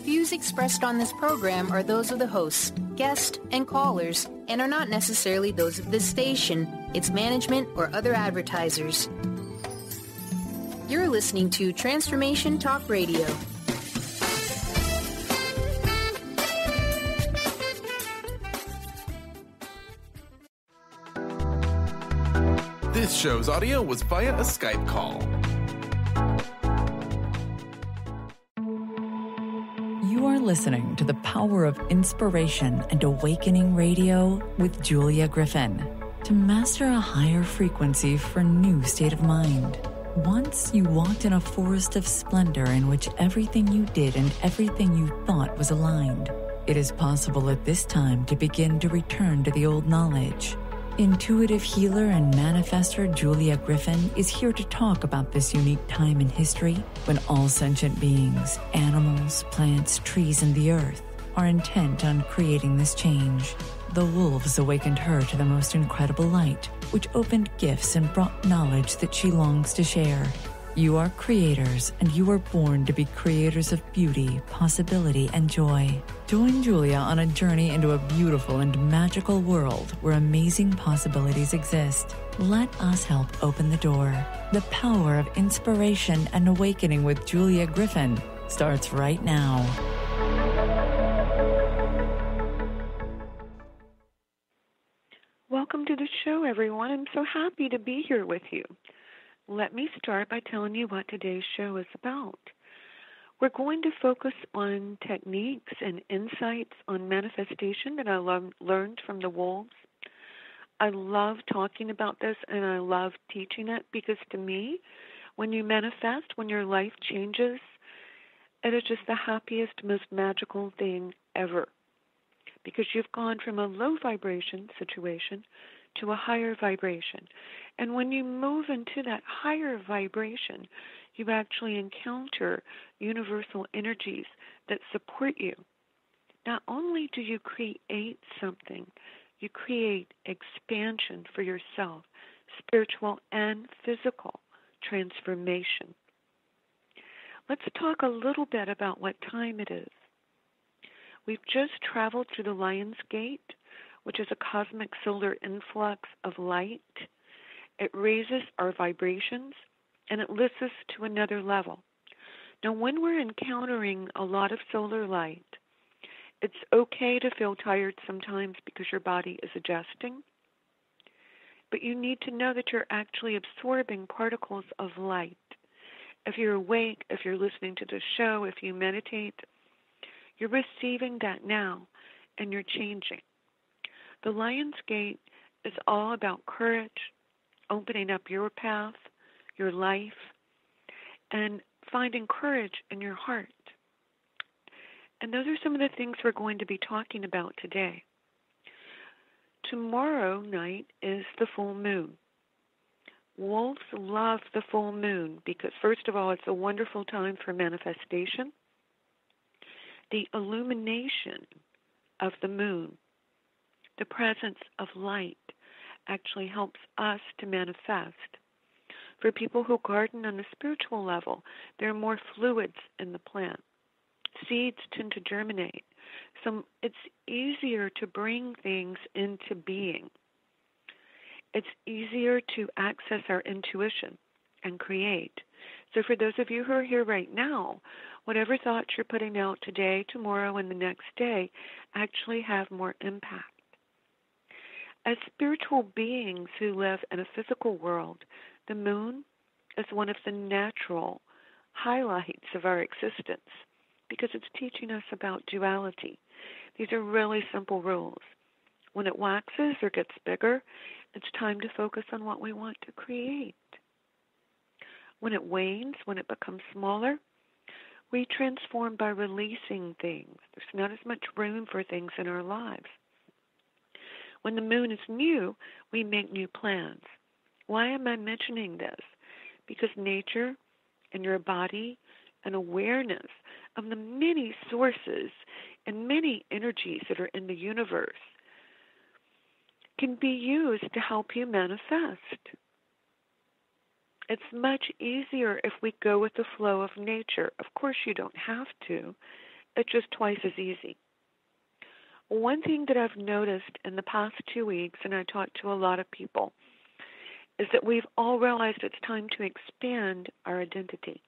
Views expressed on this program are those of the hosts, guests, and callers, and are not necessarily those of this station, its management, or other advertisers. You're listening to Transformation Talk Radio. This show's audio was via a Skype call. You are listening to the Power of Inspiration and Awakening Radio with Julia Griffin. To master a higher frequency for a new state of mind. Once you walked in a forest of splendor in which everything you did and everything you thought was aligned. It is possible at this time to begin to return to the old knowledge. Intuitive healer and manifestor Julia Griffin is here to talk about this unique time in history when all sentient beings, animals, plants, trees, and the earth are intent on creating this change. The wolves awakened her to the most incredible light, which opened gifts and brought knowledge that she longs to share. You are creators, and you are born to be creators of beauty, possibility, and joy. Join Julia on a journey into a beautiful and magical world where amazing possibilities exist. Let us help open the door. The Power of Inspiration and Awakening with Julia Griffin starts right now. Welcome to the show, everyone. I'm so happy to be here with you. Let me start by telling you what today's show is about. We're going to focus on techniques and insights on manifestation that I learned from the wolves. I love talking about this and I love teaching it because to me, when you manifest, when your life changes, it is just the happiest, most magical thing ever. Because you've gone from a low vibration situation to a higher vibration. And when you move into that higher vibration, you actually encounter universal energies that support you. Not only do you create something, you create expansion for yourself, spiritual and physical transformation. Let's talk a little bit about what time it is. We've just traveled through the Lion's Gate, which is a cosmic solar influx of light. It raises our vibrations, and it lifts us to another level. Now, when we're encountering a lot of solar light, it's okay to feel tired sometimes because your body is adjusting, but you need to know that you're actually absorbing particles of light. If you're awake, if you're listening to the show, if you meditate, you're receiving that now, and you're changing. The Lion's Gate is all about courage, opening up your path, your life, and finding courage in your heart. And those are some of the things we're going to be talking about today. Tomorrow night is the full moon. Wolves love the full moon because, first of all, it's a wonderful time for manifestation. The illumination of the moon, the presence of light, actually helps us to manifest. For people who garden on a spiritual level, there are more fluids in the plant. Seeds tend to germinate, so it's easier to bring things into being. It's easier to access our intuition and create. So for those of you who are here right now, whatever thoughts you're putting out today, tomorrow, and the next day actually have more impact. As spiritual beings who live in a physical world, the moon is one of the natural highlights of our existence because it's teaching us about duality. These are really simple rules. When it waxes or gets bigger, it's time to focus on what we want to create. When it wanes, when it becomes smaller, we transform by releasing things. There's not as much room for things in our lives. When the moon is new, we make new plans. Why am I mentioning this? Because nature and your body and awareness of the many sources and many energies that are in the universe can be used to help you manifest. It's much easier if we go with the flow of nature. Of course, you don't have to. it's just twice as easy. One thing that I've noticed in the past 2 weeks, and I talked to a lot of people, is that we've all realized it's time to expand our identity.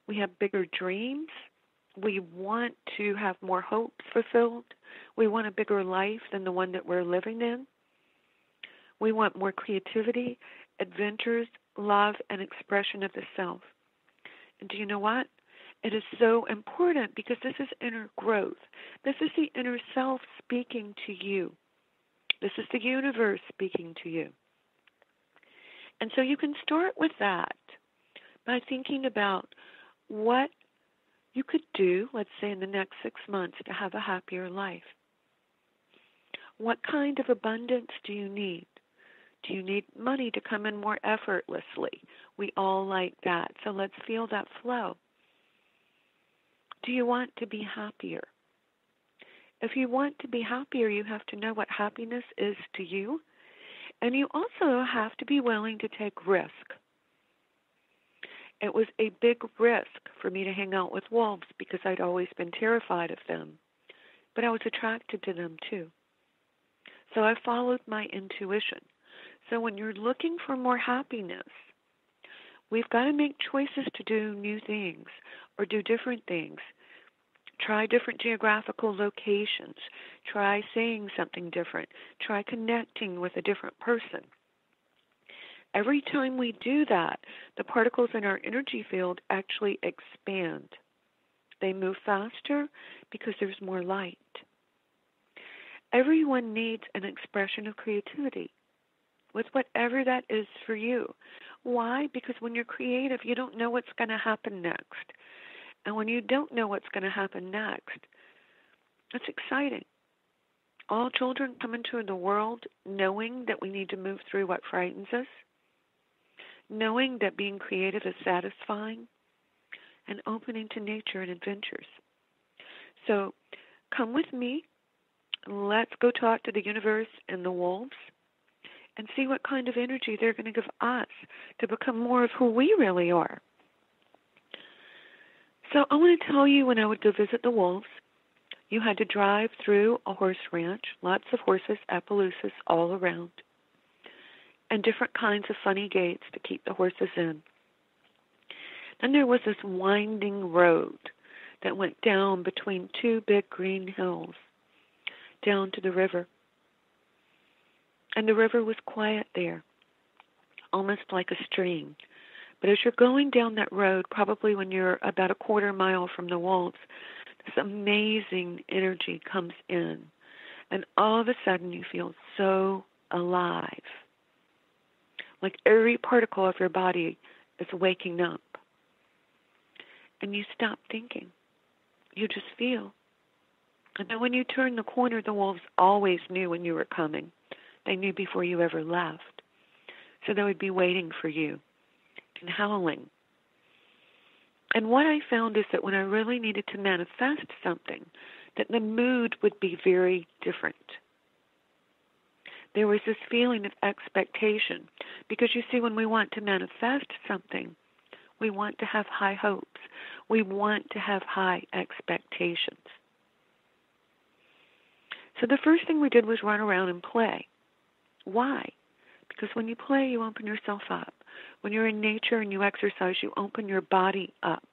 We have bigger dreams. We want to have more hopes fulfilled. We want a bigger life than the one that we're living in. We want more creativity, adventures, love, and expression of the self. And do you know what? It is so important because this is inner growth. This is the inner self speaking to you. This is the universe speaking to you. And so you can start with that by thinking about what you could do, let's say in the next 6 months, to have a happier life. What kind of abundance do you need? Do you need money to come in more effortlessly? We all like that, so let's feel that flow. Do you want to be happier? If you want to be happier, you have to know what happiness is to you, and you also have to be willing to take risk. It was a big risk for me to hang out with wolves because I'd always been terrified of them, but I was attracted to them too. So I followed my intuition. So when you're looking for more happiness, we've got to make choices to do new things or do different things. Try different geographical locations. Try saying something different. Try connecting with a different person. Every time we do that, the particles in our energy field actually expand. They move faster because there's more light. Everyone needs an expression of creativity with whatever that is for you. Why? Because when you're creative, you don't know what's going to happen next. And when you don't know what's going to happen next, it's exciting. All children come into the world knowing that we need to move through what frightens us, knowing that being creative is satisfying, and opening to nature and adventures. So come with me. Let's go talk to the universe and the wolves and see what kind of energy they're going to give us to become more of who we really are. So I want to tell you, when I would go visit the wolves, you had to drive through a horse ranch, lots of horses, Appaloosas all around, and different kinds of funny gates to keep the horses in. Then there was this winding road that went down between two big green hills, down to the river. And the river was quiet there, almost like a stream. But as you're going down that road, probably when you're about a quarter mile from the wolves, this amazing energy comes in. And all of a sudden you feel so alive. Like every particle of your body is waking up. And you stop thinking. You just feel. And then when you turn the corner, the wolves always knew when you were coming. They knew before you ever left. So they would be waiting for you and howling. And what I found is that when I really needed to manifest something, that the mood would be very different. There was this feeling of expectation. Because you see, when we want to manifest something, we want to have high hopes. We want to have high expectations. So the first thing we did was run around and play. Why? Because when you play, you open yourself up. When you're in nature and you exercise, you open your body up.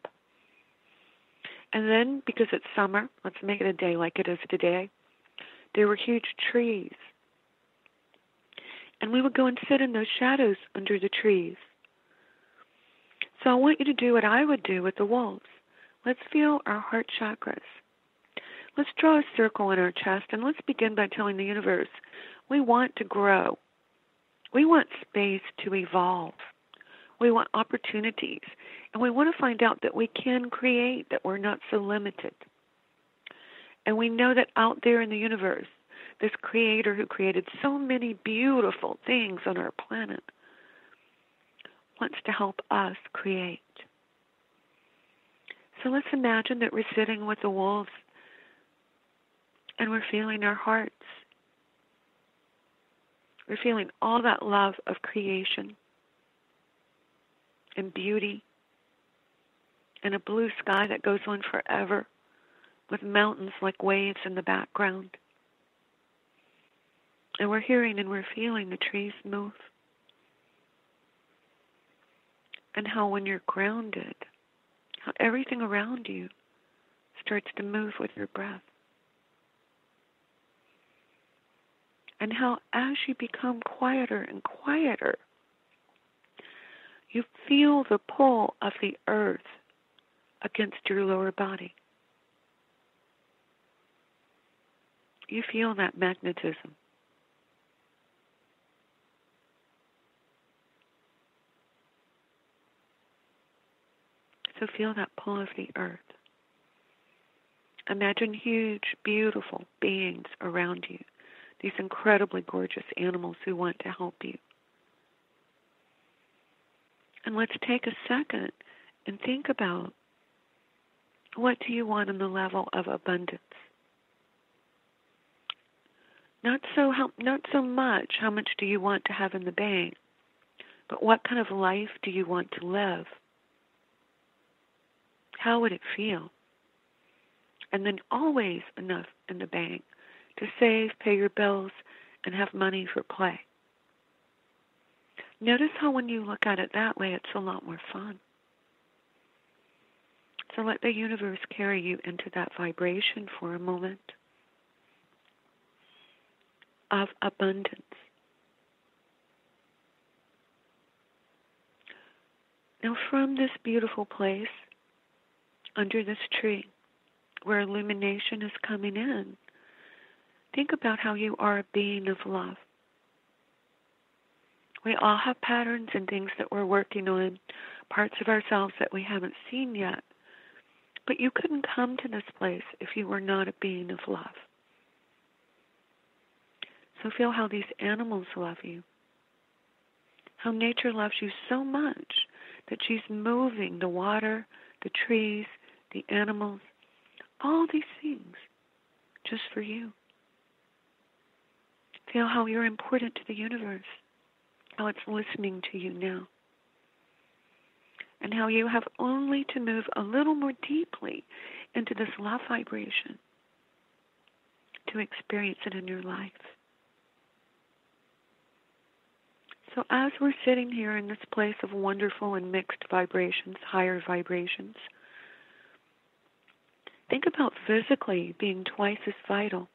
And then, because it's summer, let's make it a day like it is today, there were huge trees. And we would go and sit in those shadows under the trees. So I want you to do what I would do with the wolves. Let's feel our heart chakras. Let's draw a circle in our chest, and let's begin by telling the universe, we want to grow. We want space to evolve. We want opportunities. And we want to find out that we can create, that we're not so limited. And we know that out there in the universe, this creator who created so many beautiful things on our planet wants to help us create. So let's imagine that we're sitting with the wolves and we're feeling our hearts. We're feeling all that love of creation and beauty and a blue sky that goes on forever with mountains like waves in the background. And we're hearing and we're feeling the trees move. And how when you're grounded, how everything around you starts to move with your breath. And how as you become quieter and quieter, you feel the pull of the earth against your lower body. You feel that magnetism. So feel that pull of the earth. Imagine huge, beautiful beings around you. These incredibly gorgeous animals who want to help you. And let's take a second and think about, what do you want on the level of abundance? Not so much how much do you want to have in the bank, but what kind of life do you want to live? How would it feel? And then always enough in the bank to save, pay your bills, and have money for play. Notice how when you look at it that way, it's a lot more fun. So let the universe carry you into that vibration for a moment of abundance. Now from this beautiful place, under this tree, where illumination is coming in, think about how you are a being of love. We all have patterns and things that we're working on, parts of ourselves that we haven't seen yet. But you couldn't come to this place if you were not a being of love. So feel how these animals love you. How nature loves you so much that she's moving the water, the trees, the animals, all these things just for you. Feel how you're important to the universe, how it's listening to you now, and how you have only to move a little more deeply into this love vibration to experience it in your life. So as we're sitting here in this place of wonderful and mixed vibrations, higher vibrations, think about physically being twice as vital,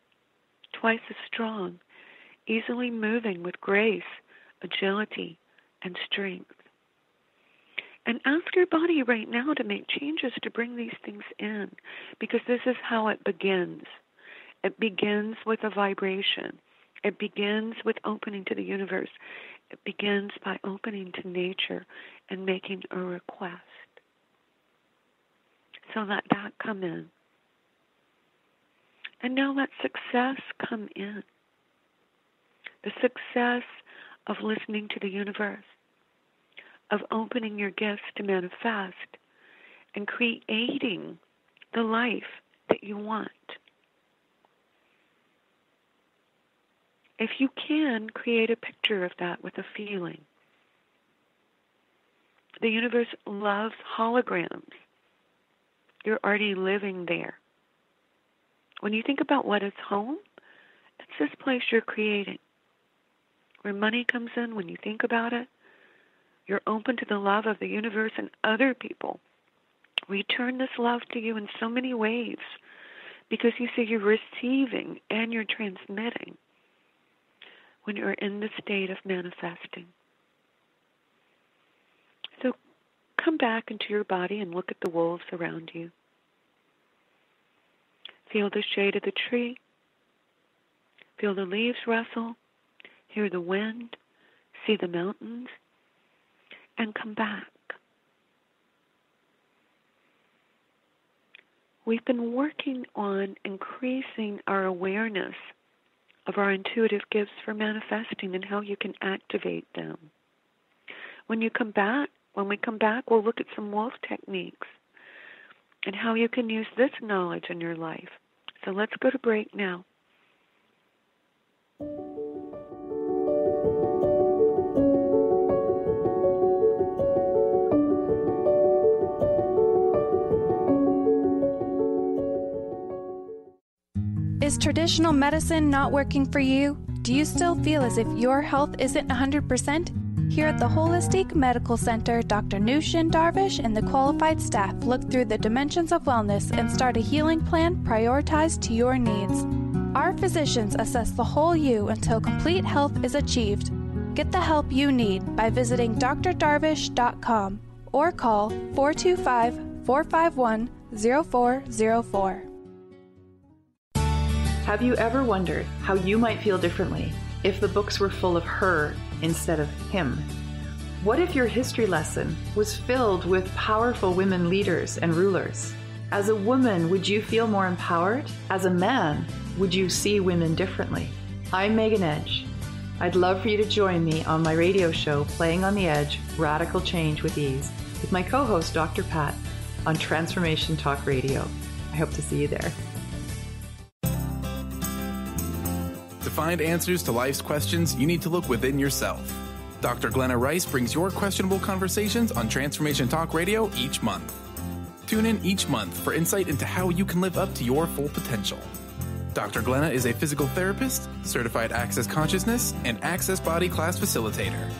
twice as strong, easily moving with grace, agility, and strength. And ask your body right now to make changes to bring these things in, because this is how it begins. It begins with a vibration. It begins with opening to the universe. It begins by opening to nature and making a request. So let that come in. And now let success come in. The success of listening to the universe, of opening your gifts to manifest, and creating the life that you want. If you can, create a picture of that with a feeling. The universe loves holograms. You're already living there. When you think about what is home, it's this place you're creating. Where money comes in, when you think about it, you're open to the love of the universe and other people. Return this love to you in so many ways, because you see you're receiving and you're transmitting when you're in the state of manifesting. So come back into your body and look at the wolves around you. Feel the shade of the tree. Feel the leaves rustle. Hear the wind. See the mountains. And come back. We've been working on increasing our awareness of our intuitive gifts for manifesting and how you can activate them. When we come back, we'll look at some wolf techniques and how you can use this knowledge in your life. So let's go to break now. Is traditional medicine not working for you? Do you still feel as if your health isn't 100%? Here at the Holistic Medical Center, Dr. Nushin Darvish and the qualified staff look through the dimensions of wellness and start a healing plan prioritized to your needs. Our physicians assess the whole you until complete health is achieved. Get the help you need by visiting drdarvish.com or call 425-451-0404. Have you ever wondered how you might feel differently if the books were full of her instead of him? What if your history lesson was filled with powerful women leaders and rulers? As a woman, would you feel more empowered? As a man, would you see women differently? I'm Megan Edge. I'd love for you to join me on my radio show, Playing on the Edge, Radical Change with Ease, with my co-host, Dr. Pat, on Transformation Talk Radio. I hope to see you there. To find answers to life's questions, you need to look within yourself. Dr. Glenna Rice brings your questionable conversations on Transformation Talk Radio each month. Tune in each month for insight into how you can live up to your full potential. Dr. Glenna is a physical therapist, certified Access Consciousness, and Access Body Class Facilitator.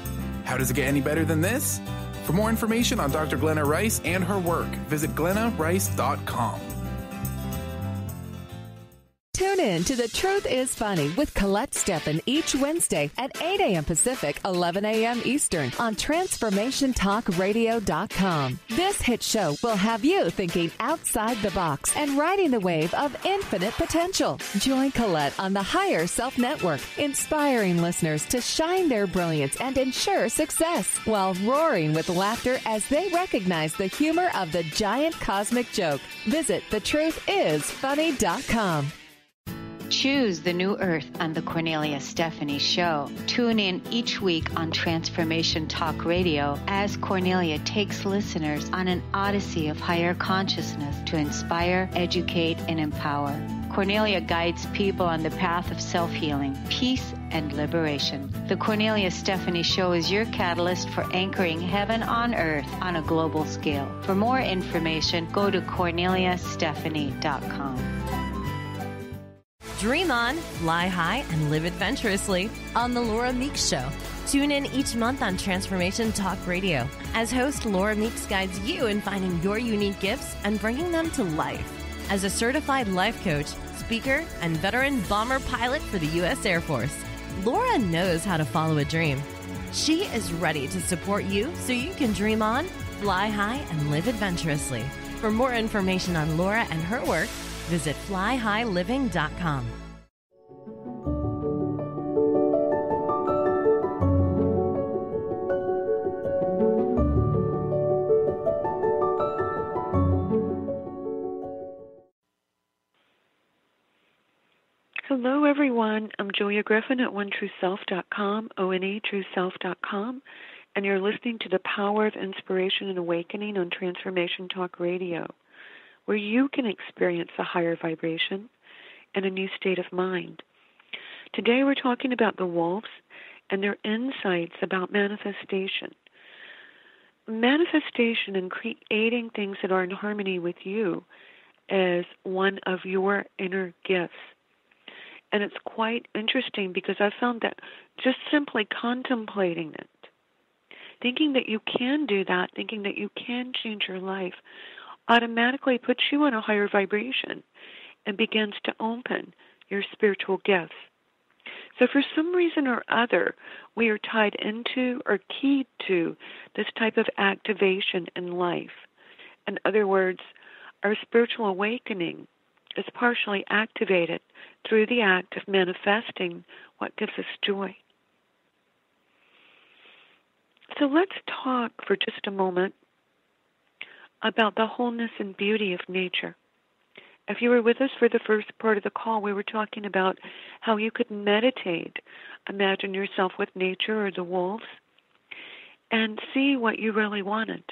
How does it get any better than this? For more information on Dr. Glenna Rice and her work, visit glennarice.com. Tune in to The Truth is Funny with Colette Steffen each Wednesday at 8 a.m. Pacific, 11 a.m. Eastern on TransformationTalkRadio.com. This hit show will have you thinking outside the box and riding the wave of infinite potential. Join Colette on the Higher Self Network, inspiring listeners to shine their brilliance and ensure success while roaring with laughter as they recognize the humor of the giant cosmic joke. Visit TheTruthIsFunny.com. Choose the new earth on the Cornelia Stephanie Show. Tune in each week on Transformation Talk Radio as Cornelia takes listeners on an odyssey of higher consciousness to inspire, educate, and empower. Cornelia guides people on the path of self-healing, peace, and liberation. The Cornelia Stephanie Show is your catalyst for anchoring heaven on earth on a global scale. For more information, go to corneliastephanie.com. Dream on, fly high, and live adventurously on The Laura Meeks Show. Tune in each month on Transformation Talk Radio as host Laura Meeks guides you in finding your unique gifts and bringing them to life. As a certified life coach, speaker, and veteran bomber pilot for the U.S. Air Force, Laura knows how to follow a dream. She is ready to support you so you can dream on, fly high, and live adventurously. For more information on Laura and her work, visit flyhighliving.com. Hello, everyone. I'm Julia Griffin at OneTrueSelf.com, ONETrueSelf.com, and you're listening to the Power of Inspiration and Awakening on Transformation Talk Radio, where you can experience a higher vibration and a new state of mind. Today we're talking about the wolves and their insights about manifestation. Manifestation and creating things that are in harmony with you is one of your inner gifts. And it's quite interesting because I found that just simply contemplating it, thinking that you can do that, thinking that you can change your life, automatically puts you in a higher vibration and begins to open your spiritual gifts. So for some reason or other, we are tied into or keyed to this type of activation in life. In other words, our spiritual awakening is partially activated through the act of manifesting what gives us joy. So let's talk for just a moment about the wholeness and beauty of nature. If you were with us for the first part of the call, we were talking about how you could meditate, imagine yourself with nature or the wolves, and see what you really wanted.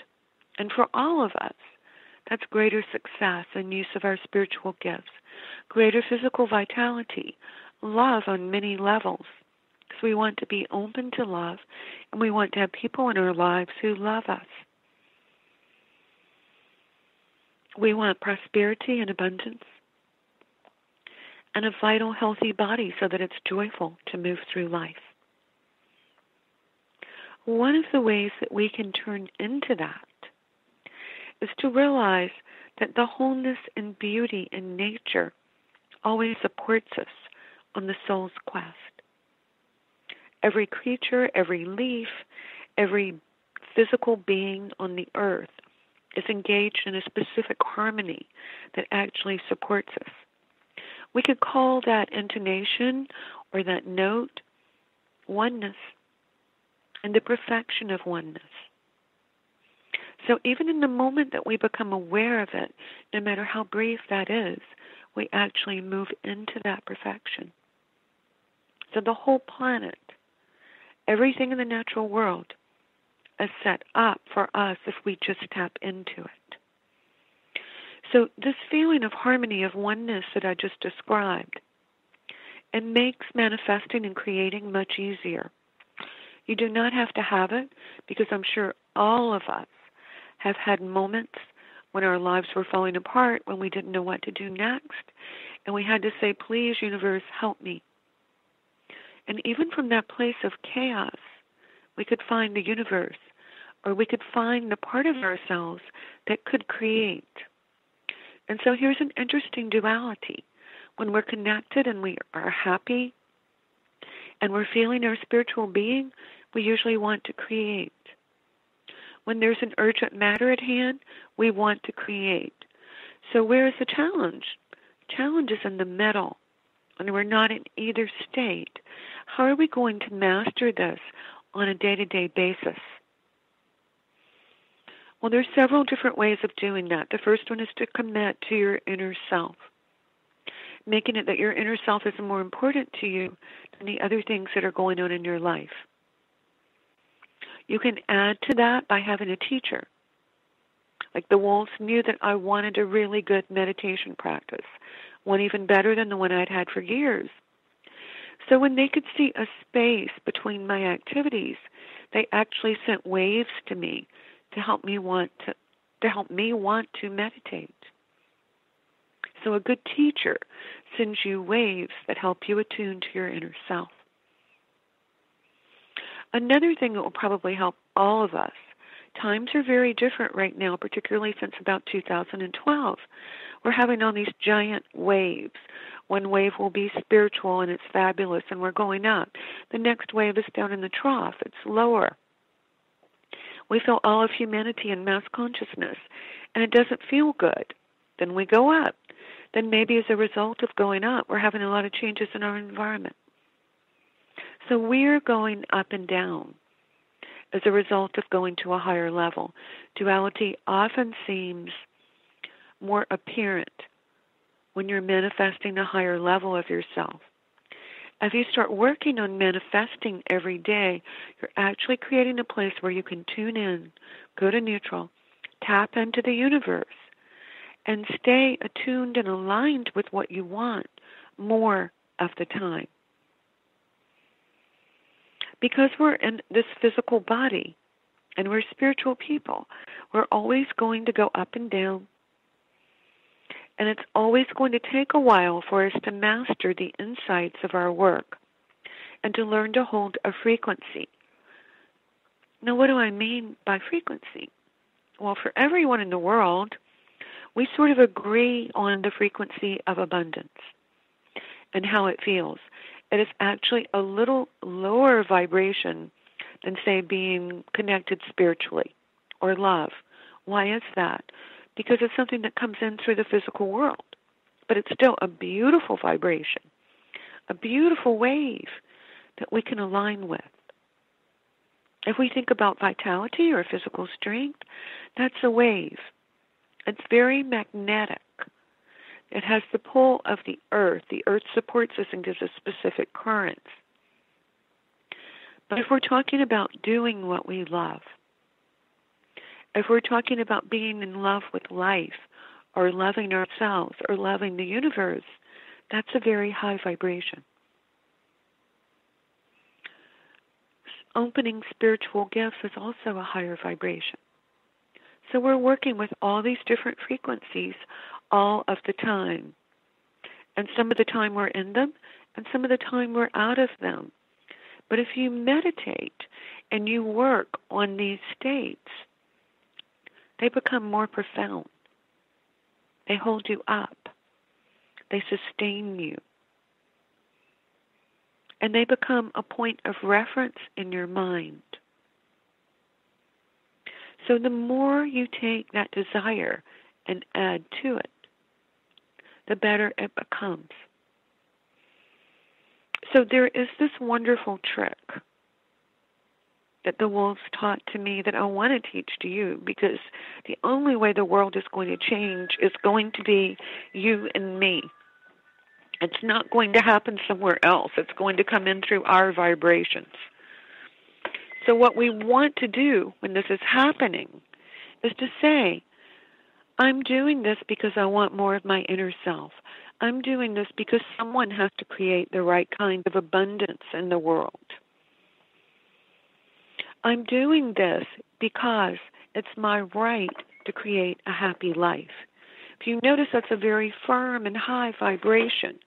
And for all of us, that's greater success and use of our spiritual gifts, greater physical vitality, love on many levels. Because we want to be open to love, and we want to have people in our lives who love us. We want prosperity and abundance. and a vital, healthy body so that it's joyful to move through life. One of the ways that we can turn into that is to realize that the wholeness and beauty in nature always supports us on the soul's quest. Every creature, every leaf, every physical being on the earth is engaged in a specific harmony that actually supports us. We could call that intonation or that note oneness and the perfection of oneness. So even in the moment that we become aware of it, no matter how brief that is, we actually move into that perfection. So the whole planet, everything in the natural world, is set up for us if we just tap into it. So this feeling of harmony, of oneness that I just described, it makes manifesting and creating much easier. You do not have to have it, because I'm sure all of us have had moments when our lives were falling apart, when we didn't know what to do next, and we had to say, please, universe, help me. And even from that place of chaos, we could find the universe, or we could find the part of ourselves that could create. And so here's an interesting duality. When we're connected and we are happy and we're feeling our spiritual being, we usually want to create. When there's an urgent matter at hand, we want to create. So where is the challenge? Challenge is in the middle, and we're not in either state. How are we going to master this on a day-to-day basis? Well, there's several different ways of doing that. The first one is to commit to your inner self, making it that your inner self is more important to you than the other things that are going on in your life. You can add to that by having a teacher. Like the Wolves knew that I wanted a really good meditation practice, one even better than the one I'd had for years. So when they could see a space between my activities, they actually sent waves to me to help me want to meditate. So a good teacher sends you waves that help you attune to your inner self. Another thing that will probably help all of us, times are very different right now, particularly since about 2012. We're having all these giant waves. One wave will be spiritual and it's fabulous and we're going up. The next wave is down in the trough. It's lower. We feel all of humanity in mass consciousness and it doesn't feel good. Then we go up. Then maybe as a result of going up, we're having a lot of changes in our environment. So we're going up and down as a result of going to a higher level. Duality often seems more apparent when you're manifesting a higher level of yourself. As you start working on manifesting every day, you're actually creating a place where you can tune in, go to neutral, tap into the universe, and stay attuned and aligned with what you want more of the time. Because we're in this physical body and we're spiritual people, we're always going to go up and down. And it's always going to take a while for us to master the insights of our work and to learn to hold a frequency. Now, what do I mean by frequency? Well, for everyone in the world, we sort of agree on the frequency of abundance and how it feels. It is actually a little lower vibration than, say, being connected spiritually or love. Why is that? Because it's something that comes in through the physical world. But it's still a beautiful vibration, a beautiful wave that we can align with. If we think about vitality or physical strength, that's a wave. It's very magnetic. It has the pull of the earth. The earth supports us and gives us specific currents. But if we're talking about doing what we love, if we're talking about being in love with life or loving ourselves or loving the universe, that's a very high vibration. Opening spiritual gifts is also a higher vibration. So we're working with all these different frequencies all of the time. And some of the time we're in them, and some of the time we're out of them. But if you meditate and you work on these states, they become more profound. They hold you up. They sustain you. And they become a point of reference in your mind. So the more you take that desire and add to it, the better it becomes. So there is this wonderful trick that the wolves taught to me that I want to teach to you, because the only way the world is going to change is going to be you and me. It's not going to happen somewhere else. It's going to come in through our vibrations. So what we want to do when this is happening is to say, I'm doing this because I want more of my inner self. I'm doing this because someone has to create the right kind of abundance in the world. I'm doing this because it's my right to create a happy life. If you notice, that's a very firm and high vibration.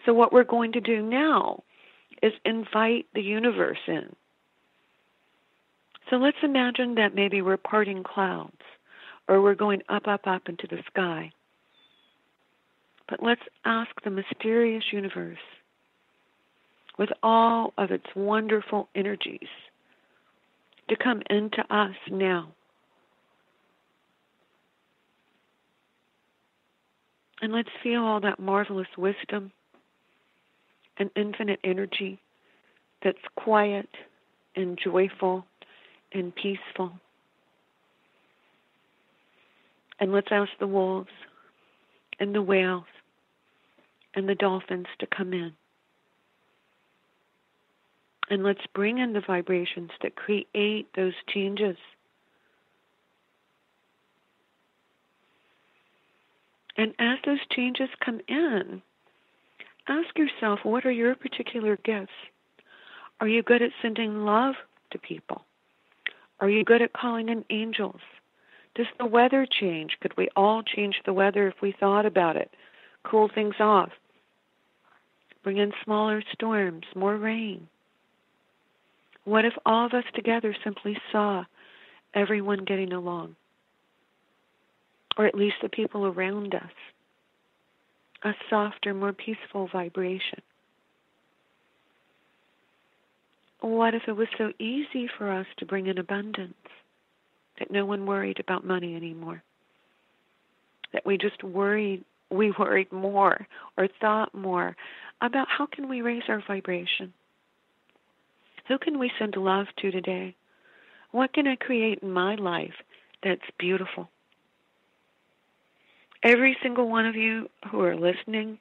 So what we're going to do now is invite the universe in. So let's imagine that maybe we're parting clouds, or we're going up, up, up into the sky. But let's ask the mysterious universe, with all of its wonderful energies, to come into us now. And let's feel all that marvelous wisdom and infinite energy that's quiet and joyful and peaceful. And let's ask the wolves and the whales and the dolphins to come in. And let's bring in the vibrations that create those changes. And as those changes come in, ask yourself, what are your particular gifts? Are you good at sending love to people? Are you good at calling in angels? Does the weather change? Could we all change the weather if we thought about it? Cool things off. Bring in smaller storms, more rain. What if all of us together simply saw everyone getting along? Or at least the people around us. A softer, more peaceful vibration. What if it was so easy for us to bring in abundance that no one worried about money anymore? That we worried more or thought more about how can we raise our vibration? Who can we send love to today? What can I create in my life that's beautiful? Every single one of you who are listening,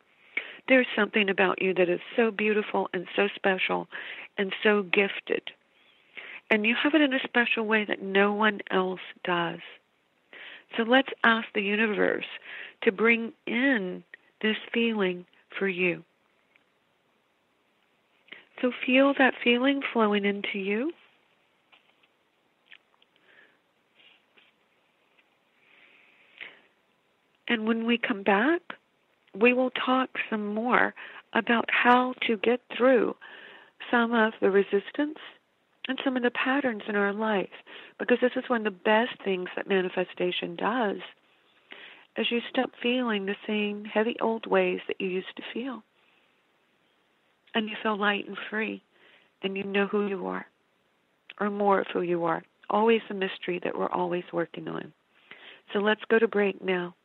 there's something about you that is so beautiful and so special and so gifted. And you have it in a special way that no one else does. So let's ask the universe to bring in this feeling for you. So feel that feeling flowing into you. And when we come back, we will talk some more about how to get through some of the resistance and some of the patterns in our life. Because this is one of the best things that manifestation does, is you stop feeling the same heavy old ways that you used to feel. And you feel light and free, and you know who you are, or more of who you are. Always a mystery that we're always working on. So let's go to break now.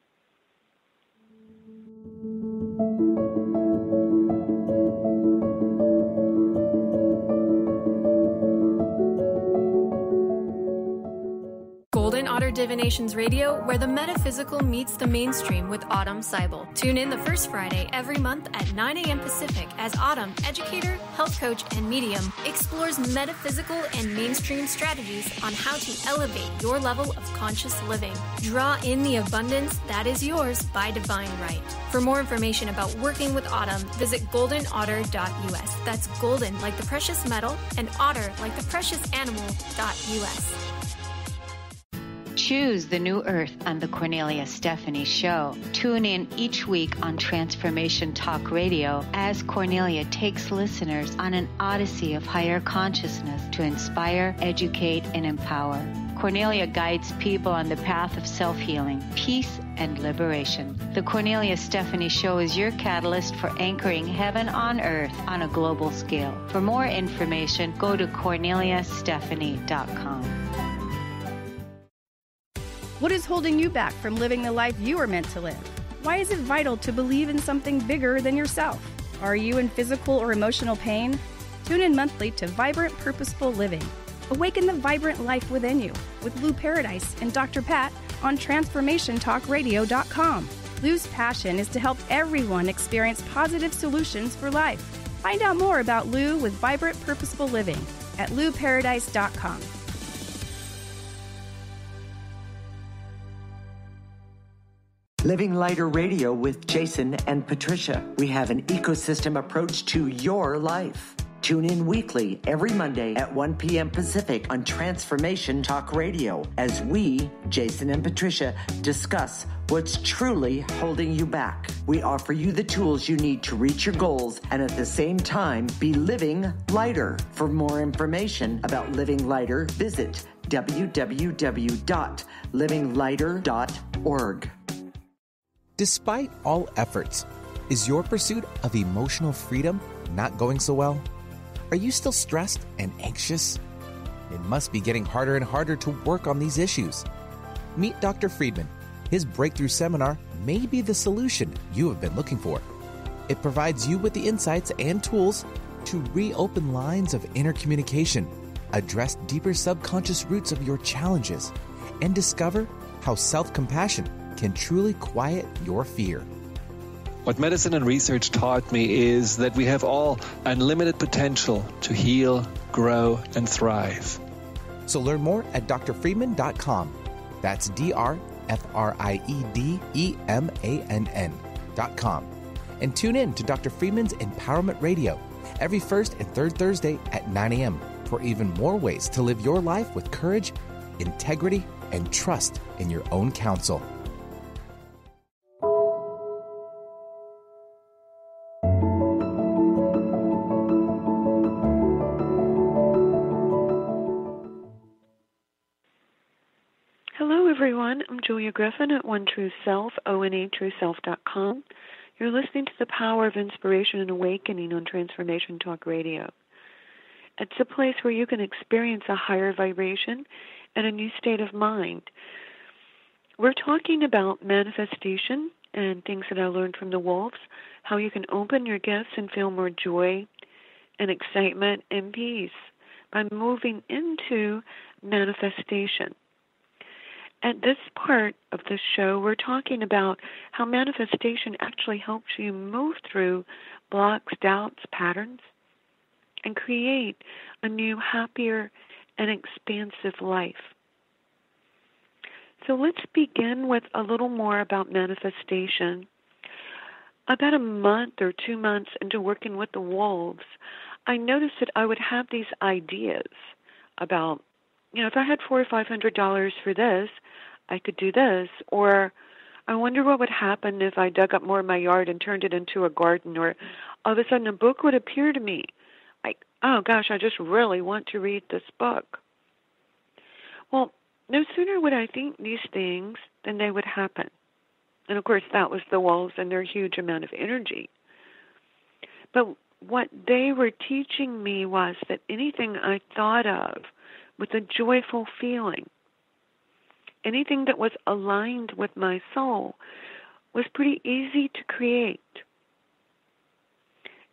Otter Divinations Radio, where the metaphysical meets the mainstream with Autumn Seibel. Tune in the first Friday every month at 9 a.m. Pacific as Autumn, educator, health coach, and medium, explores metaphysical and mainstream strategies on how to elevate your level of conscious living. Draw in the abundance that is yours by divine right. For more information about working with Autumn, visit goldenotter.us. That's golden like the precious metal and otter like the precious animal.us. Choose the new earth on the Cornelia Stephanie Show. Tune in each week on Transformation Talk Radio as Cornelia takes listeners on an odyssey of higher consciousness to inspire, educate, and empower. Cornelia guides people on the path of self-healing, peace, and liberation. The Cornelia Stephanie Show is your catalyst for anchoring heaven on earth on a global scale. For more information, go to corneliastephanie.com. What is holding you back from living the life you are meant to live? Why is it vital to believe in something bigger than yourself? Are you in physical or emotional pain? Tune in monthly to Vibrant Purposeful Living. Awaken the vibrant life within you with Lou Paradise and Dr. Pat on TransformationTalkRadio.com. Lou's passion is to help everyone experience positive solutions for life. Find out more about Lou with Vibrant Purposeful Living at LouParadise.com. Living Lighter Radio with Jason and Patricia. We have an ecosystem approach to your life. Tune in weekly every Monday at 1 p.m. Pacific on Transformation Talk Radio as we, Jason and Patricia, discuss what's truly holding you back. We offer you the tools you need to reach your goals and at the same time be living lighter. For more information about Living Lighter, visit www.livinglighter.org. Despite all efforts, is your pursuit of emotional freedom not going so well? Are you still stressed and anxious? It must be getting harder and harder to work on these issues. Meet Dr. Friedman. His breakthrough seminar may be the solution you have been looking for. It provides you with the insights and tools to reopen lines of inner communication, address deeper subconscious roots of your challenges, and discover how self-compassion can truly quiet your fear. What medicine and research taught me is that we have all unlimited potential to heal, grow, and thrive. So learn more at drfriedman.com. That's drfriedman.com. And tune in to Dr. Friedman's Empowerment Radio every first and third Thursday at 9 a.m. for even more ways to live your life with courage, integrity, and trust in your own counsel. Everyone, I'm Julia Griffin at One True Self, onetrueself.com. You're listening to the Power of Inspiration and Awakening on Transformation Talk Radio. It's a place where you can experience a higher vibration and a new state of mind. We're talking about manifestation and things that I learned from the wolves, how you can open your gifts and feel more joy and excitement and peace by moving into manifestation. At this part of the show, we're talking about how manifestation actually helps you move through blocks, doubts, patterns, and create a new, happier, and expansive life. So let's begin with a little more about manifestation. About a month or 2 months into working with the wolves, I noticed that I would have these ideas about, if I had $400 or $500 for this, I could do this. Or I wonder what would happen if I dug up more of my yard and turned it into a garden. Or all of a sudden a book would appear to me. Like, oh gosh, I just really want to read this book. Well, no sooner would I think these things than they would happen. And of course, that was the wolves and their huge amount of energy. But what they were teaching me was that anything I thought of with a joyful feeling, anything that was aligned with my soul, was pretty easy to create.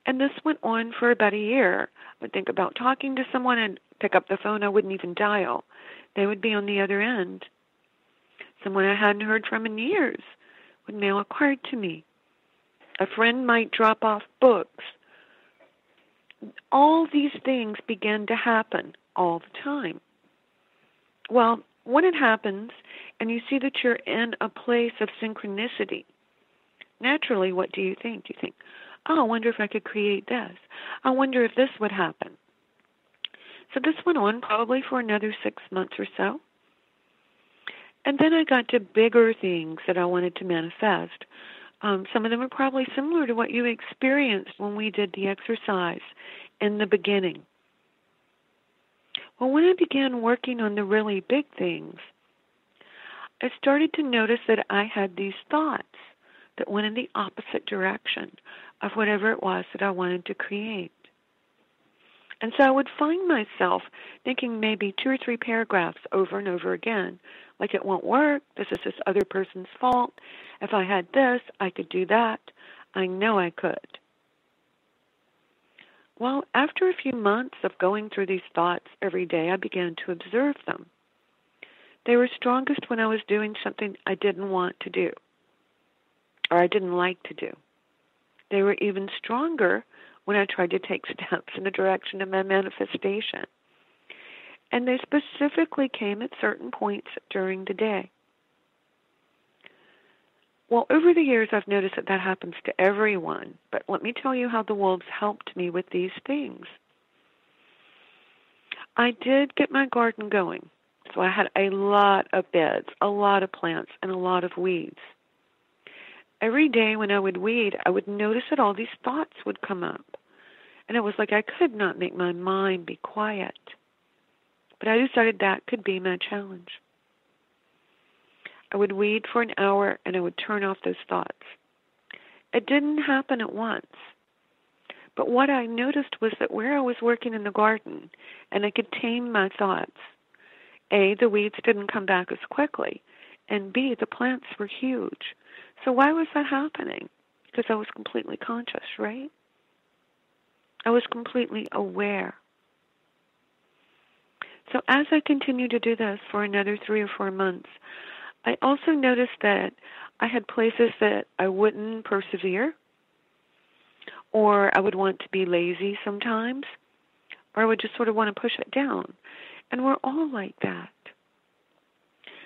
And this went on for about a year. I would think about talking to someone and pick up the phone. I wouldn't even dial. They would be on the other end. Someone I hadn't heard from in years would mail a card to me. A friend might drop off books. All these things began to happen all the time. Well, when it happens and you see that you're in a place of synchronicity, naturally, what do you think? You think, oh, I wonder if I could create this. I wonder if this would happen. So this went on probably for another 6 months or so. And then I got to bigger things that I wanted to manifest. Some of them are probably similar to what you experienced when we did the exercise in the beginning. Well, when I began working on the really big things, I started to notice that I had these thoughts that went in the opposite direction of whatever it was that I wanted to create. And so I would find myself thinking maybe 2 or 3 paragraphs over and over again, like it won't work, this is this other person's fault, if I had this, I could do that, I know I could. Well, after a few months of going through these thoughts every day, I began to observe them. They were strongest when I was doing something I didn't want to do, or I didn't like to do. They were even stronger when I tried to take steps in the direction of my manifestation. And they specifically came at certain points during the day. Well, over the years, I've noticed that happens to everyone. But let me tell you how the wolves helped me with these things. I did get my garden going. So I had a lot of beds, a lot of plants, and a lot of weeds. Every day when I would weed, I would notice that all these thoughts would come up. And it was like I could not make my mind be quiet. But I decided that could be my challenge. I would weed for an hour and I would turn off those thoughts. It didn't happen at once. But what I noticed was that where I was working in the garden and I could tame my thoughts, A, the weeds didn't come back as quickly, and B, the plants were huge. So why was that happening? Because I was completely conscious, right? I was completely aware. So as I continued to do this for another 3 or 4 months, I also noticed that I had places that I wouldn't persevere, or I would want to be lazy sometimes, or I would just sort of want to push it down. And we're all like that.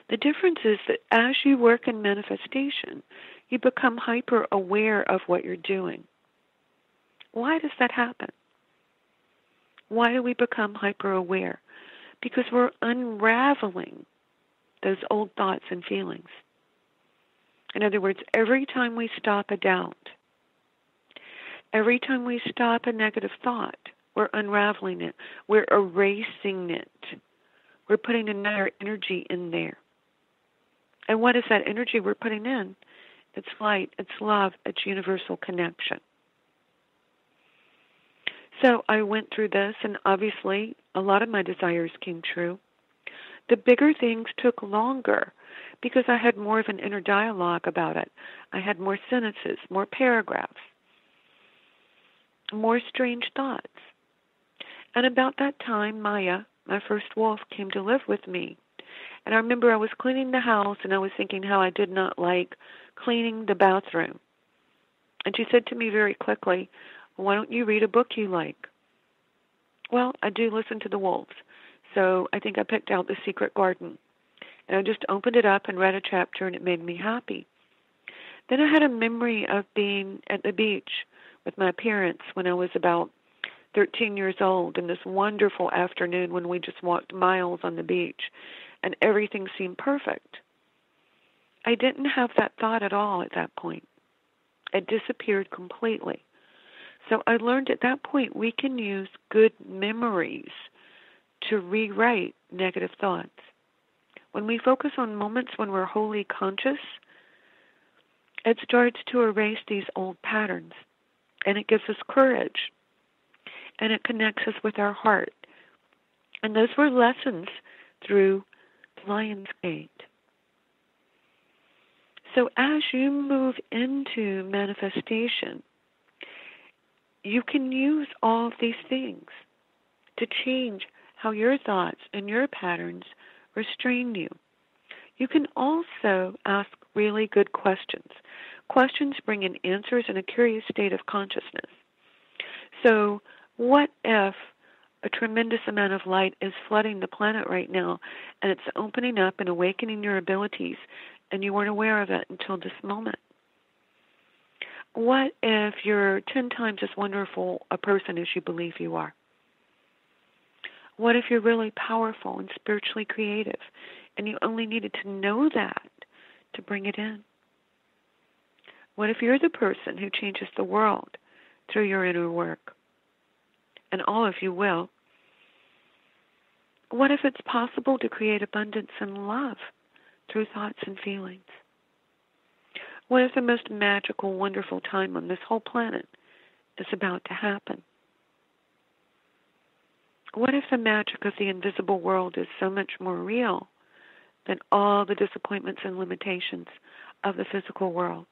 The difference is that as you work in manifestation, you become hyper-aware of what you're doing. Why does that happen? Why do we become hyper-aware? Because we're unraveling those old thoughts and feelings. In other words, every time we stop a doubt, every time we stop a negative thought, we're unraveling it. We're erasing it. We're putting another energy in there. And what is that energy we're putting in? It's light, it's love, it's universal connection. So I went through this, and obviously a lot of my desires came true. The bigger things took longer because I had more of an inner dialogue about it. I had more sentences, more paragraphs, more strange thoughts. And about that time, Maya, my first wolf, came to live with me. And I remember I was cleaning the house, and I was thinking how I did not like cleaning the bathroom. And she said to me very quickly, "Why don't you read a book you like?" Well, I do listen to the wolves. So I think I picked out The Secret Garden. And I just opened it up and read a chapter, and it made me happy. Then I had a memory of being at the beach with my parents when I was about 13 years old, in this wonderful afternoon when we just walked miles on the beach, and everything seemed perfect. I didn't have that thought at all at that point. It disappeared completely. So I learned at that point we can use good memories to rewrite negative thoughts. When we focus on moments when we're wholly conscious, it starts to erase these old patterns, and it gives us courage, and it connects us with our heart. And those were lessons through Lionsgate. So as you move into manifestation, you can use all of these things to change how your thoughts and your patterns restrain you. You can also ask really good questions. Questions bring in answers in a curious state of consciousness. So what if a tremendous amount of light is flooding the planet right now, and it's opening up and awakening your abilities, and you weren't aware of it until this moment? What if you're 10 times as wonderful a person as you believe you are? What if you're really powerful and spiritually creative, And you only needed to know that to bring it in. What if you're the person who changes the world through your inner work? And all of you will. What if it's possible to create abundance and love through thoughts and feelings? What if the most magical, wonderful time on this whole planet is about to happen? What if the magic of the invisible world is so much more real than all the disappointments and limitations of the physical world?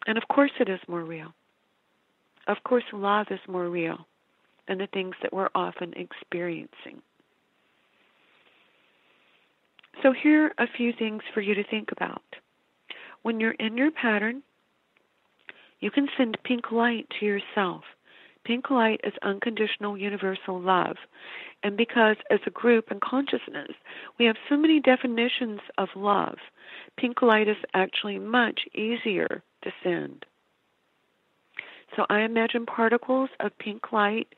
And of course it is more real. Of course love is more real than the things that we're often experiencing. So here are a few things for you to think about. When you're in your pattern, you can send pink light to yourself. Pink light is unconditional universal love. And because as a group and consciousness, we have so many definitions of love, pink light is actually much easier to send. So I imagine particles of pink light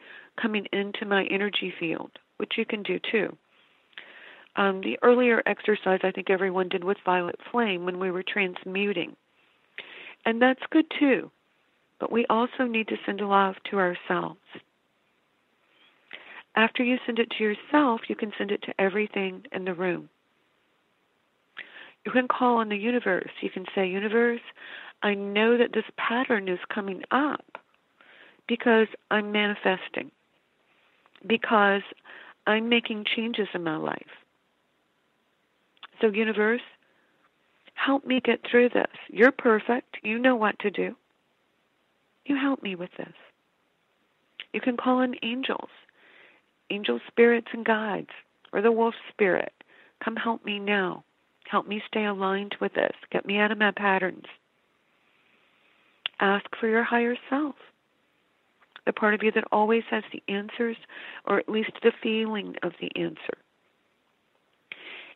coming into my energy field, which you can do too. The earlier exercise I think everyone did with violet flame when we were transmuting. And that's good too. But we also need to send love to ourselves. After you send it to yourself, you can send it to everything in the room. You can call on the universe. You can say, universe, I know that this pattern is coming up because I'm manifesting, because I'm making changes in my life. So universe, help me get through this. You're perfect. You know what to do. You help me with this. You can call in angels, angel spirits and guides, or the wolf spirit. Come help me now. Help me stay aligned with this. Get me out of my patterns. Ask for your higher self, the part of you that always has the answers, or at least the feeling of the answer.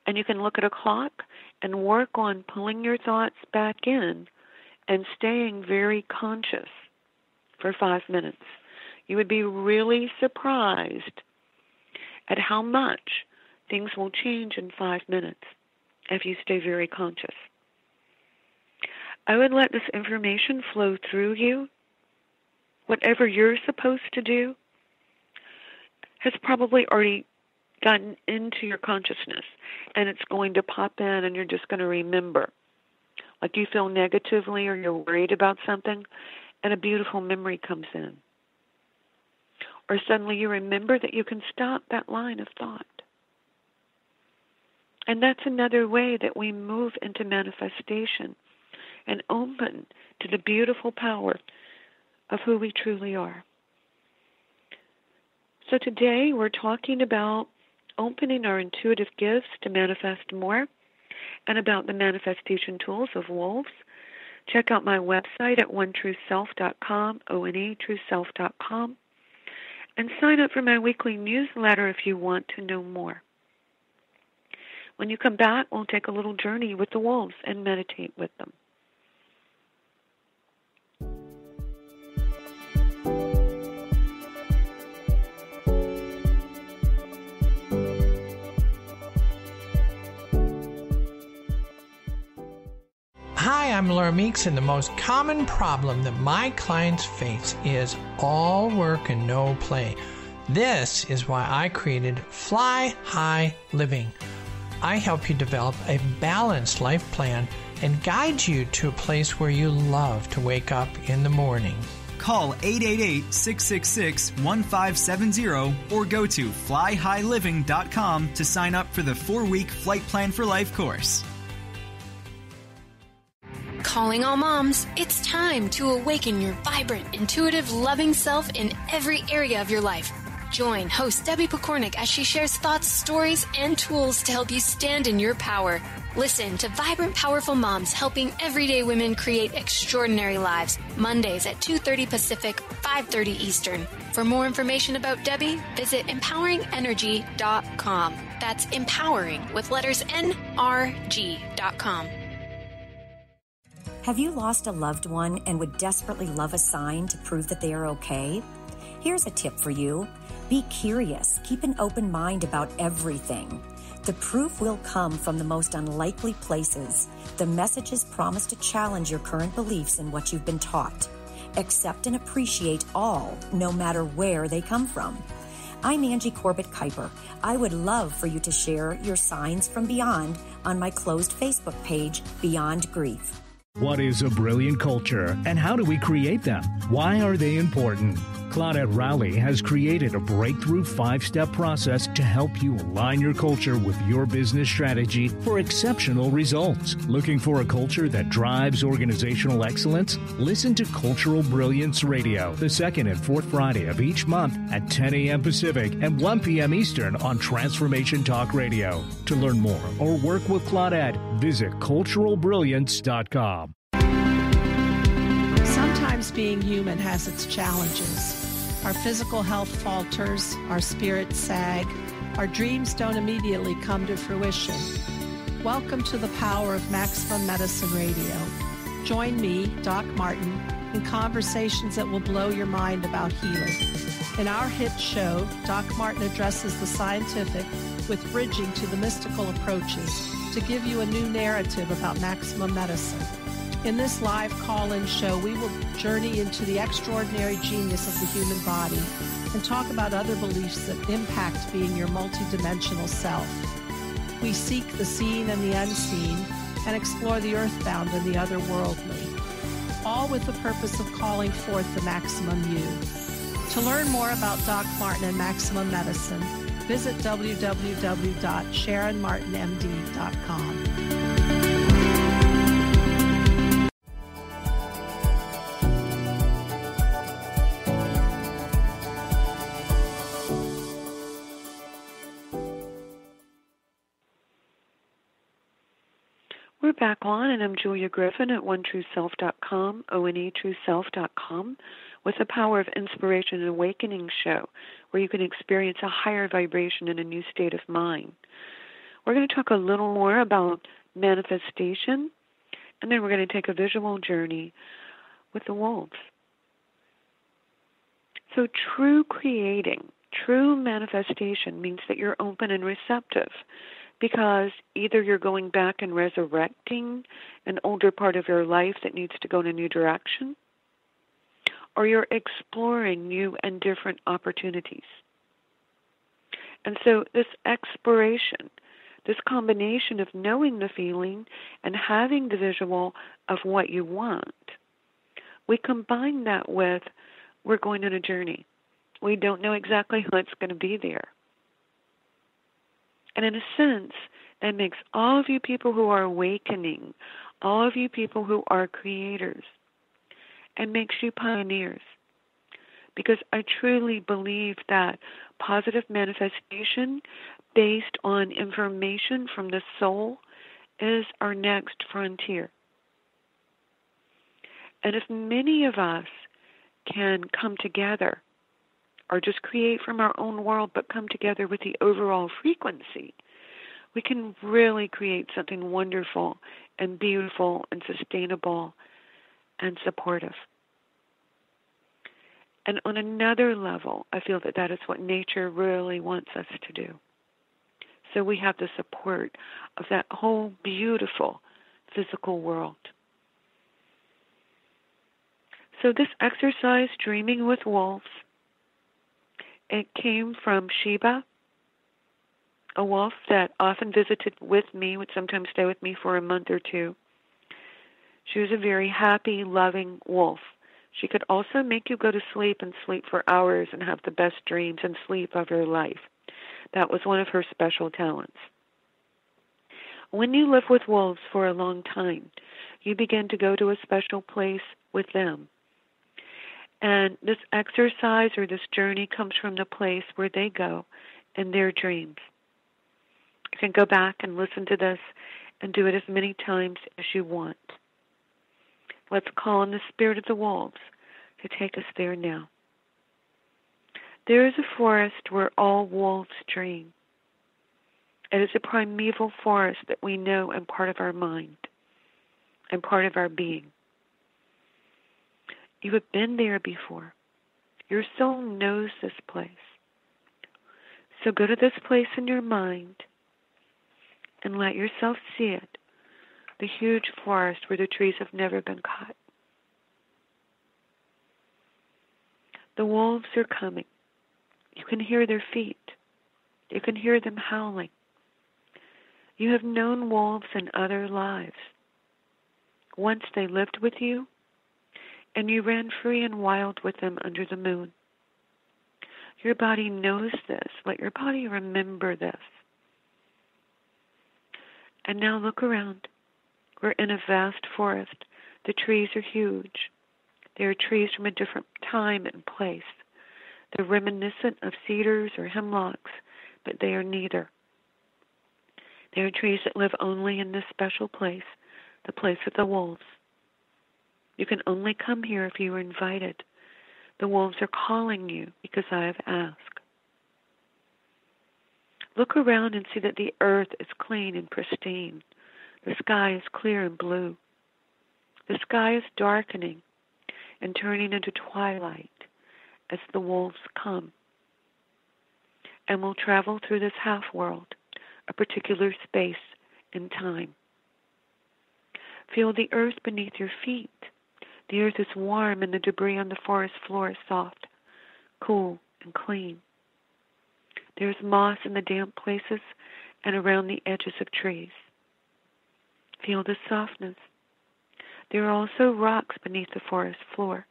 And you can look at a clock and work on pulling your thoughts back in and staying very conscious for 5 minutes. You would be really surprised at how much things will change in 5 minutes if you stay very conscious. I would let this information flow through you. Whatever you're supposed to do has probably already gotten into your consciousness, and it's going to pop in, and you're just going to remember. Like you feel negatively or you're worried about something, and a beautiful memory comes in. Or suddenly you remember that you can stop that line of thought. And that's another way that we move into manifestation and open to the beautiful power of who we truly are. So today we're talking about opening our intuitive gifts to manifest more and about the manifestation tools of wolves. Check out my website at onetrueself.com, onetrueself.com, and sign up for my weekly newsletter if you want to know more. When you come back, we'll take a little journey with the wolves and meditate with them. Hi, I'm Laura Meeks, and the most common problem that my clients face is all work and no play. This is why I created Fly High Living. I help you develop a balanced life plan and guide you to a place where you love to wake up in the morning. Call 888-666-1570 or go to flyhighliving.com to sign up for the 4-week Flight Plan for Life course. Calling all moms, it's time to awaken your vibrant, intuitive, loving self in every area of your life. Join host Debbie Pokornik as she shares thoughts, stories, and tools to help you stand in your power. Listen to Vibrant, Powerful Moms helping everyday women create extraordinary lives. Mondays at 2:30 Pacific, 5:30 Eastern. For more information about Debbie, visit empoweringenergy.com. That's empowering with letters NRG.com. Have you lost a loved one and would desperately love a sign to prove that they are okay? Here's a tip for you. Be curious. Keep an open mind about everything. The proof will come from the most unlikely places. The messages promise to challenge your current beliefs and what you've been taught. Accept and appreciate all, no matter where they come from. I'm Angie Corbett Kuiper. I would love for you to share your signs from beyond on my closed Facebook page, Beyond Grief. What is a brilliant culture, and how do we create them? Why are they important? Claudette Rowley has created a breakthrough 5-step process to help you align your culture with your business strategy for exceptional results. Looking for a culture that drives organizational excellence? Listen to Cultural Brilliance Radio, the second and fourth Friday of each month at 10 a.m. Pacific and 1 p.m. Eastern on Transformation Talk Radio. To learn more or work with Claudette, visit culturalbrilliance.com. Sometimes being human has its challenges. Our physical health falters, our spirits sag, our dreams don't immediately come to fruition. Welcome to the power of Maximum Medicine Radio. Join me, Doc Martin, in conversations that will blow your mind about healing. In our hit show, Doc Martin addresses the scientific with bridging to the mystical approaches to give you a new narrative about maximum medicine. In this live call-in show, we will journey into the extraordinary genius of the human body and talk about other beliefs that impact being your multidimensional self. We seek the seen and the unseen and explore the earthbound and the otherworldly, all with the purpose of calling forth the maximum you. To learn more about Doc Martin and Maximum Medicine, visit www.sharonmartinmd.com. We're back on, and I'm Julia Griffin at OneTrueSelf.com, ONETrueSelf.com, with the Power of Inspiration and Awakening show, where you can experience a higher vibration in a new state of mind. We're going to talk a little more about manifestation, and then we're going to take a visual journey with the wolves. So true creating, true manifestation means that you're open and receptive, because either you're going back and resurrecting an older part of your life that needs to go in a new direction, or you're exploring new and different opportunities. And so this exploration, this combination of knowing the feeling and having the visual of what you want, we combine that with we're going on a journey. We don't know exactly what's going to be there. And in a sense, that makes all of you people who are awakening, all of you people who are creators, and makes you pioneers. Because I truly believe that positive manifestation based on information from the soul is our next frontier. And if many of us can come together, or just create from our own world, but come together with the overall frequency, we can really create something wonderful and beautiful and sustainable and supportive. And on another level, I feel that that is what nature really wants us to do. So we have the support of that whole beautiful physical world. So this exercise, Dreaming with Wolves, it came from Sheba, a wolf that often visited with me, would sometimes stay with me for a month or two. She was a very happy, loving wolf. She could also make you go to sleep and sleep for hours and have the best dreams and sleep of your life. That was one of her special talents. When you live with wolves for a long time, you begin to go to a special place with them. And this exercise or this journey comes from the place where they go in their dreams. You can go back and listen to this and do it as many times as you want. Let's call on the spirit of the wolves to take us there now. There is a forest where all wolves dream. It is a primeval forest that we know and part of our mind and part of our being. You have been there before. Your soul knows this place. So go to this place in your mind and let yourself see it, the huge forest where the trees have never been cut. The wolves are coming. You can hear their feet. You can hear them howling. You have known wolves in other lives. Once they lived with you, and you ran free and wild with them under the moon. Your body knows this. Let your body remember this. And now look around. We're in a vast forest. The trees are huge. They are trees from a different time and place. They're reminiscent of cedars or hemlocks, but they are neither. They are trees that live only in this special place, the place of the wolves. You can only come here if you are invited. The wolves are calling you because I have asked. Look around and see that the earth is clean and pristine. The sky is clear and blue. The sky is darkening and turning into twilight as the wolves come, and will travel through this half-world, a particular space in time. Feel the earth beneath your feet. The earth is warm and the debris on the forest floor is soft, cool, and clean. There's moss in the damp places and around the edges of trees. Feel the softness. There are also rocks beneath the forest floor.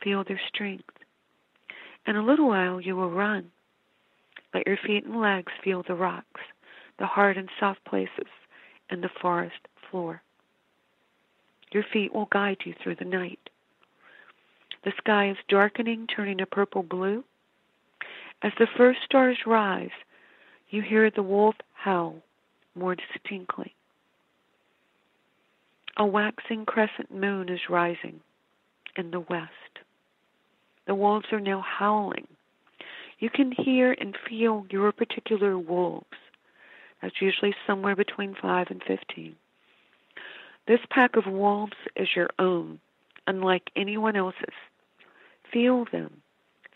Feel their strength. In a little while you will run. Let your feet and legs feel the rocks, the hard and soft places in the forest floor. Your feet will guide you through the night. The sky is darkening, turning a purple blue. As the first stars rise, you hear the wolf howl more distinctly. A waxing crescent moon is rising in the west. The wolves are now howling. You can hear and feel your particular wolves. That's usually somewhere between 5 and 15. This pack of wolves is your own, unlike anyone else's. Feel them.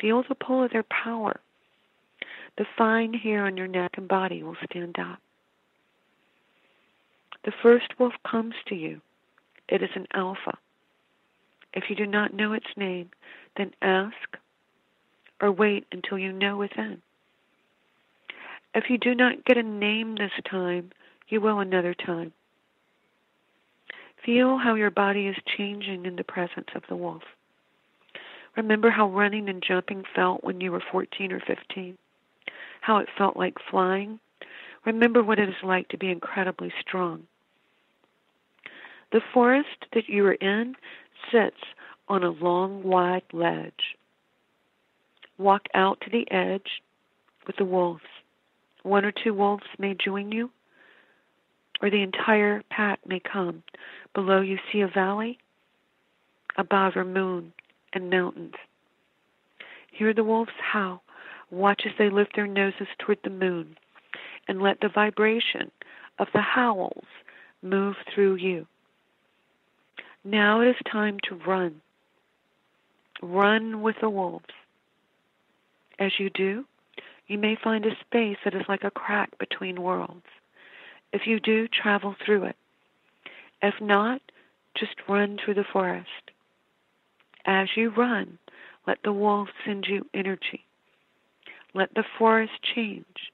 Feel the pull of their power. The fine hair on your neck and body will stand up. The first wolf comes to you. It is an alpha. If you do not know its name, then ask or wait until you know within. If you do not get a name this time, you will another time. Feel how your body is changing in the presence of the wolf. Remember how running and jumping felt when you were 14 or 15, how it felt like flying. Remember what it is like to be incredibly strong. The forest that you are in sits on a long, wide ledge. Walk out to the edge with the wolves. 1 or 2 wolves may join you, or the entire pack may come. Below you see a valley, above are moon and mountains. Hear the wolves howl. Watch as they lift their noses toward the moon, and let the vibration of the howls move through you. Now it is time to run. Run with the wolves. As you do, you may find a space that is like a crack between worlds. If you do, travel through it. If not, just run through the forest. As you run, let the wolves send you energy. Let the forest change.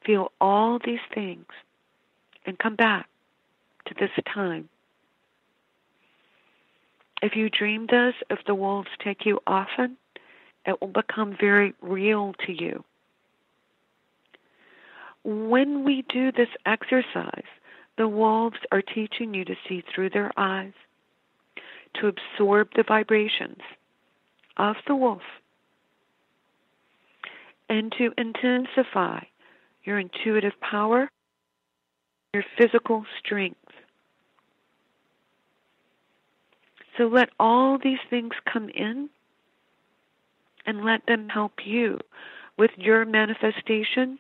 Feel all these things and come back to this time. If you dream this, if the wolves take you often, it will become very real to you. When we do this exercise, the wolves are teaching you to see through their eyes, to absorb the vibrations of the wolf, and to intensify your intuitive power, your physical strength. So let all these things come in and let them help you with your manifestation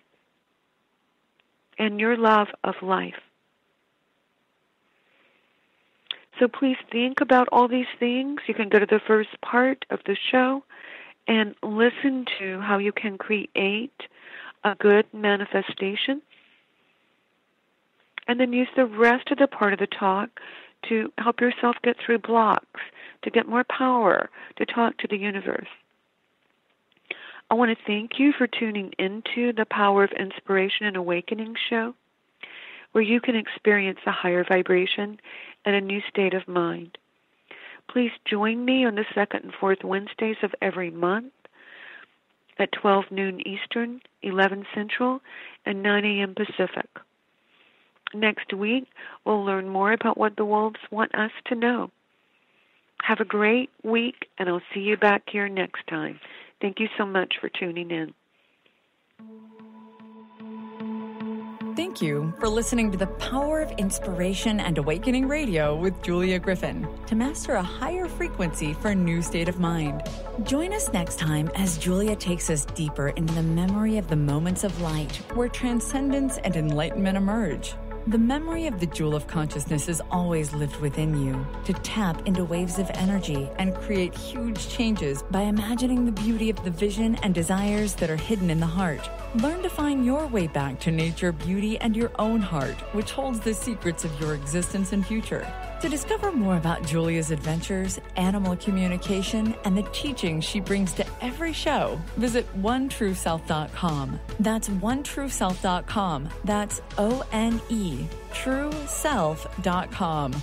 and your love of life. So please think about all these things. You can go to the first part of the show and listen to how you can create a good manifestation And then use the rest of the part of the talk to help yourself get through blocks, to get more power, to talk to the universe. I want to thank you for tuning into the Power of Inspiration and Awakening show, where you can experience a higher vibration and a new state of mind. Please join me on the second and fourth Wednesdays of every month at 12 noon Eastern, 11 Central, and 9 a.m. Pacific. Next week, we'll learn more about what the wolves want us to know. Have a great week, and I'll see you back here next time. Thank you so much for tuning in. Thank you for listening to the Power of Inspiration and Awakening Radio with Julia Griffin to master a higher frequency for a new state of mind. Join us next time as Julia takes us deeper into the memory of the moments of light where transcendence and enlightenment emerge. The memory of the jewel of consciousness is always lived within you to tap into waves of energy and create huge changes by imagining the beauty of the vision and desires that are hidden in the heart. Learn to find your way back to nature, beauty, and your own heart, which holds the secrets of your existence and future. To discover more about Julia's adventures, animal communication, and the teachings she brings to every show, visit OneTrueSelf.com. That's OneTrueSelf.com. That's ONE, TrueSelf.com.